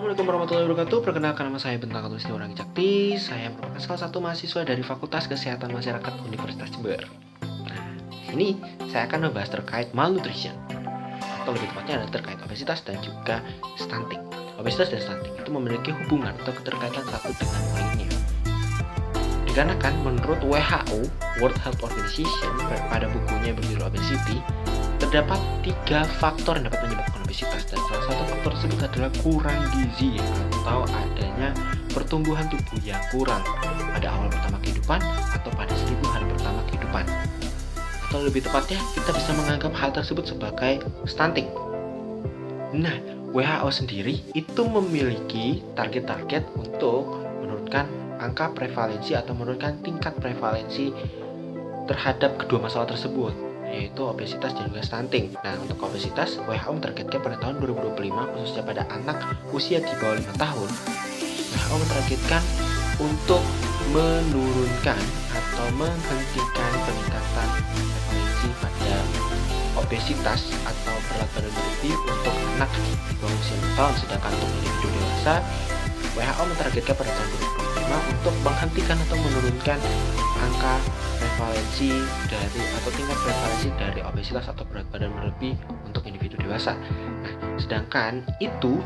Assalamualaikum warahmatullahi wabarakatuh. Perkenalkan, nama saya Bentang Katulistiwa Ranggecakti. Saya merupakan salah satu mahasiswa dari Fakultas Kesehatan Masyarakat Universitas Jember. Nah, di sini saya akan membahas terkait malnutrition, atau lebih tepatnya adalah terkait obesitas dan juga stunting. Obesitas dan stunting itu memiliki hubungan atau keterkaitan satu dengan lainnya. Dikarenakan menurut WHO, World Health Organization, pada bukunya berjudul Obesity, terdapat 3 faktor yang dapat menyebabkan obesitas, dan salah satu faktor tersebut adalah kurang gizi atau adanya pertumbuhan tubuh yang kurang pada awal pertama kehidupan atau pada 1000 hari pertama kehidupan. Atau lebih tepatnya, kita bisa menganggap hal tersebut sebagai stunting. Nah, WHO sendiri itu memiliki target-target untuk menurunkan angka prevalensi atau menurunkan tingkat prevalensi terhadap kedua masalah tersebut, yaitu obesitas dan juga stunting. Nah, untuk obesitas, WHO mentargetkan pada tahun 2025, khususnya pada anak usia di bawah 5 tahun, WHO mentargetkan untuk menurunkan atau menghentikan peningkatan prevalensi pada obesitas atau berat badan berlebih untuk anak di bawah usia 5 tahun. Sedangkan untuk individu dewasa, WHO mentargetkan pada tahun 2025 untuk menghentikan atau menurunkan angka prevalensi dari atau tingkat prevalensi dari obesitas atau berat badan berlebih untuk individu dewasa. Nah, sedangkan itu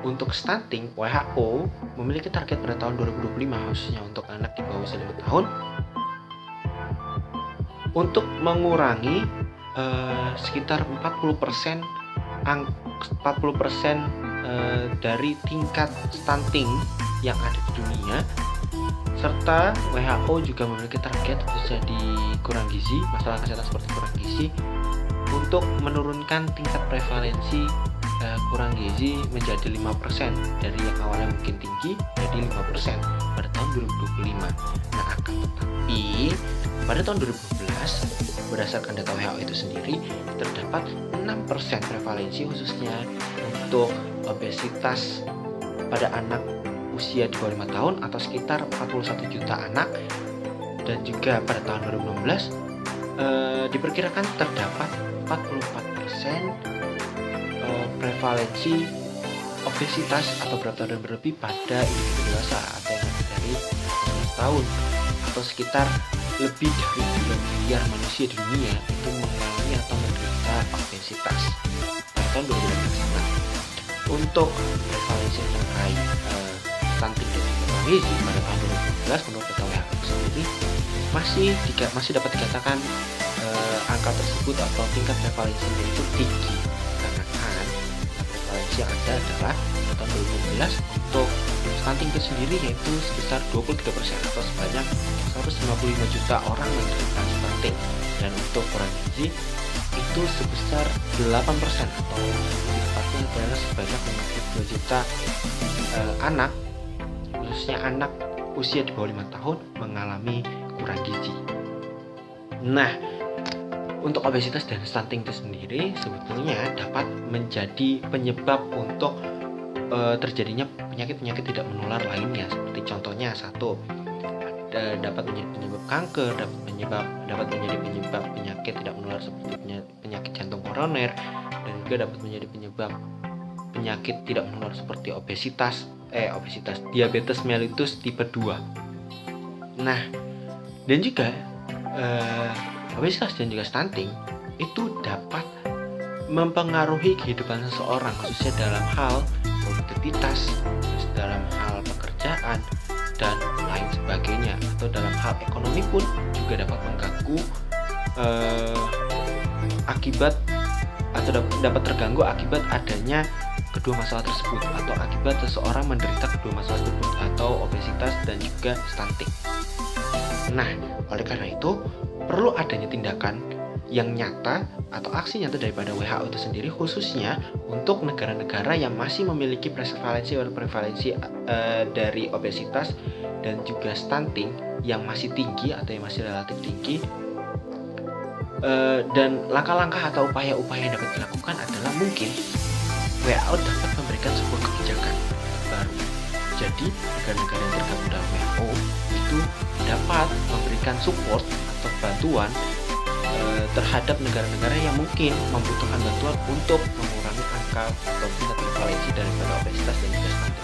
untuk stunting, WHO memiliki target pada tahun 2025 khususnya untuk anak di bawah usia 5 tahun untuk mengurangi sekitar 40% dari tingkat stunting yang ada di dunia. Serta WHO juga memiliki target khususnya di kurang gizi, masalah kesehatan seperti kurang gizi, untuk menurunkan tingkat prevalensi kurang gizi menjadi 5%, dari yang awalnya mungkin tinggi jadi 5% pada tahun 2025. Nah, akan tetapi pada tahun 2012 berdasarkan data WHO itu sendiri terdapat 6% prevalensi khususnya untuk obesitas pada anak usia di bawah 5 tahun atau sekitar 41 juta anak. Dan juga pada tahun 2016 diperkirakan terdapat 44% prevalensi obesitas atau berat badan berlebih pada individu dewasa atau yang lebih dari 15 tahun, atau sekitar lebih dari 2 miliar manusia di dunia itu mengalami atau menderita obesitas pada tahun 2018. Nah, untuk prevalensi terkait stunting dan kurang gizi pada tahun 2012 menurut data WHO sendiri masih dapat dikatakan angka tersebut atau tingkat prevalensinya itu tinggi, karena kan prevalensi yang ada adalah tahun 2015 untuk stunting itu sendiri yaitu sebesar 23% atau sebanyak 155 juta orang yang menderita stunting, dan untuk kurang gizi itu sebesar 8% atau lebih tepatnya adalah sebanyak 52 juta anak, khususnya anak usia di bawah 5 tahun mengalami kurang gizi. Nah, untuk obesitas dan stunting itu sendiri sebetulnya dapat menjadi penyebab untuk terjadinya penyakit-penyakit tidak menular lainnya, seperti contohnya satu, dapat menjadi penyebab kanker, dapat menjadi penyebab penyakit tidak menular seperti penyakit jantung koroner, dan juga dapat menjadi penyebab penyakit tidak menular seperti diabetes mellitus tipe 2. Nah, dan juga obesitas dan juga stunting itu dapat mempengaruhi kehidupan seseorang, khususnya dalam hal produktivitas, dalam hal pekerjaan, dan lain sebagainya, atau dalam hal ekonomi pun juga dapat mengganggu akibat atau dapat terganggu akibat adanya kedua masalah tersebut, atau akibat seseorang menderita kedua masalah tersebut atau obesitas dan juga stunting. Nah, oleh karena itu perlu adanya tindakan yang nyata atau aksi nyata daripada WHO itu sendiri, khususnya untuk negara-negara yang masih memiliki prevalensi dari obesitas dan juga stunting yang masih tinggi atau yang masih relatif tinggi. Dan langkah-langkah atau upaya-upaya yang dapat dilakukan adalah mungkin WHO dapat memberikan sebuah kebijakan baru. Jadi negara-negara yang tergabung dalam WHO itu dapat memberikan support atau bantuan terhadap negara-negara yang mungkin membutuhkan bantuan untuk mengurangi angka atau tingkat prevalensi daripada obesitas dan juga stunting.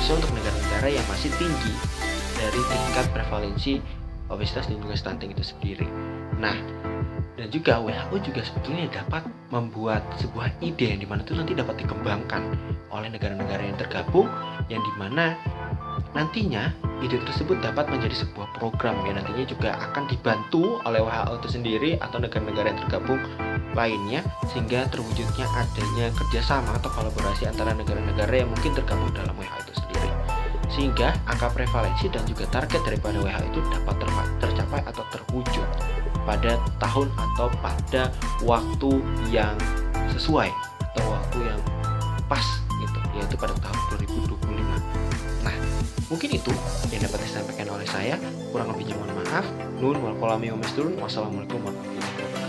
khususnya untuk negara-negara yang masih tinggi dari tingkat prevalensi obesitas dan juga stunting itu sendiri. Nah, dan juga WHO juga sebetulnya dapat membuat sebuah ide yang dimana itu nanti dapat dikembangkan oleh negara-negara yang tergabung, yang dimana nantinya ide tersebut dapat menjadi sebuah program yang nantinya juga akan dibantu oleh WHO itu sendiri atau negara-negara yang tergabung lainnya, sehingga terwujudnya adanya kerjasama atau kolaborasi antara negara-negara yang mungkin tergabung dalam WHO itu sendiri, sehingga angka prevalensi dan juga target daripada WHO itu dapat tercapai atau terwujud pada tahun atau pada waktu yang sesuai atau waktu yang pas gitu, yaitu pada tahun 2025. Nah, mungkin itu yang dapat disampaikan oleh saya. Kurang lebihnya mohon maaf. Nun wal kolami wa misturun. Wassalamualaikum warahmatullahi wabarakatuh.